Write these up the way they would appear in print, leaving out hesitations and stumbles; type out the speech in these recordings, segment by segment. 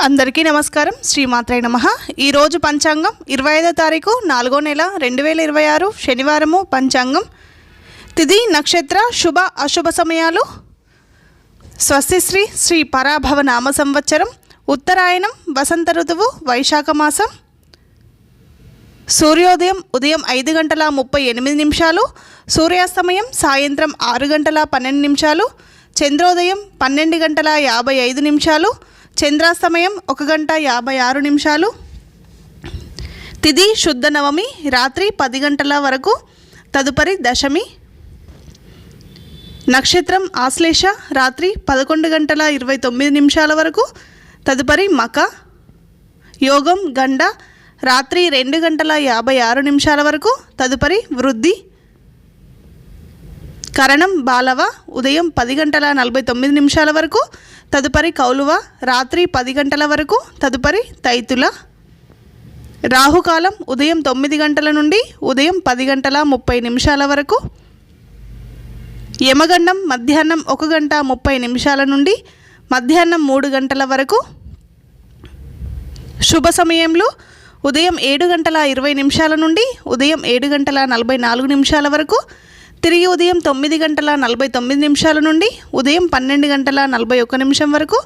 అందరికీ నమస్కారం. శ్రీమాత్రే నమః. ఈరోజు పంచాంగం 25వ తారీఖు 4వ నెల 2026 శనివారము. పంచాంగం తిథి నక్షత్ర శుభ అశుభ సమయాలు. స్వస్తిశ్రీ శ్రీ పరాభవ నామ సంవత్సరం, ఉత్తరాయణం, వసంత ఋతువు, వైశాఖ మాసం. సూర్యోదయం ఉదయం 5 గంటల 38 నిమిషాలు, సూర్యాస్తమయం సాయంత్రం 6 గంటల 12 నిమిషాలు, చంద్రోదయం 12 గంటల 55 నిమిషాలు, చంద్రాస్తమయం 1 గంట 56 నిమిషాలు. తిథి శుద్ధ నవమి రాత్రి 10 గంటల వరకు, తదుపరి దశమి. నక్షత్రం ఆశ్లేష రాత్రి 11 గంటల 29 నిమిషాల వరకు, తదుపరి మక. యోగం గండ రాత్రి 2 గంటల 56 నిమిషాల వరకు, తదుపరి వృద్ధి. కరణం బాలవ ఉదయం 10 గంటల 49 నిమిషాల వరకు, తదుపరి కౌలువ రాత్రి 10 గంటల వరకు, తదుపరి తైతుల. రాహుకాలం ఉదయం 9 గంటల నుండి ఉదయం 10 గంటల 30 నిమిషాల వరకు. యమగండం మధ్యాహ్నం 1 గంట 30 నిమిషాల నుండి మధ్యాహ్నం 3 గంటల వరకు. శుభ సమయంలో ఉదయం 7 గంటల 20 నిమిషాల నుండి ఉదయం 7 గంటల 44 నిమిషాల వరకు, తిరిగి ఉదయం 9 గంటల 49 నిమిషాల నుండి ఉదయం 12 గంటల 41 నిమిషం వరకు,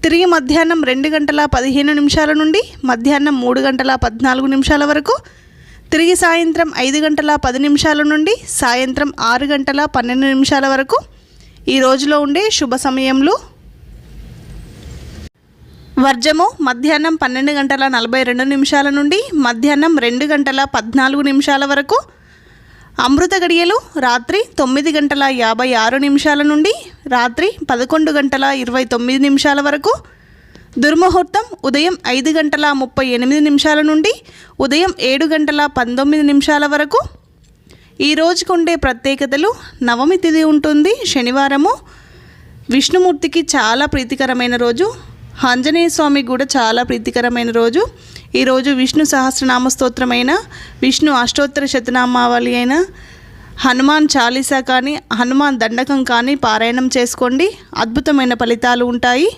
తిరిగి మధ్యాహ్నం 2 గంటల 15 నిమిషాల నుండి మధ్యాహ్నం 3 గంటల 14 నిమిషాల వరకు, తిరిగి సాయంత్రం 5 గంటల 10 నిమిషాల నుండి సాయంత్రం 6 గంటల 12 నిమిషాల వరకు. ఈ రోజులో ఉండే శుభ సమయంలో వర్జము మధ్యాహ్నం 12 గంటల 42 నిమిషాల నుండి మధ్యాహ్నం 2 గంటల 14 నిమిషాల వరకు. అమృత గడియలు రాత్రి 9 గంటల 56 నిమిషాల నుండి రాత్రి 11 గంటల 29 నిమిషాల వరకు. దుర్ముహూర్తం ఉదయం 5 గంటల 38 నిమిషాల నుండి ఉదయం 7 గంటల 19 నిమిషాల వరకు. ఈ రోజుకు ఉండే ప్రత్యేకతలు: నవమి తిథి ఉంటుంది, శనివారము. విష్ణుమూర్తికి చాలా ప్రీతికరమైన రోజు. ఆంజనేయ స్వామికి కూడా చాలా ప్రీతికరమైన రోజు. ఈరోజు విష్ణు సహస్రనామ స్తోత్రమైన, విష్ణు అష్టోత్తర శతనామావళి అయిన హనుమాన్ చాలీసా కానీ హనుమాన్ దండకం కానీ పారాయణం చేసుకోండి. అద్భుతమైన ఫలితాలు ఉంటాయి.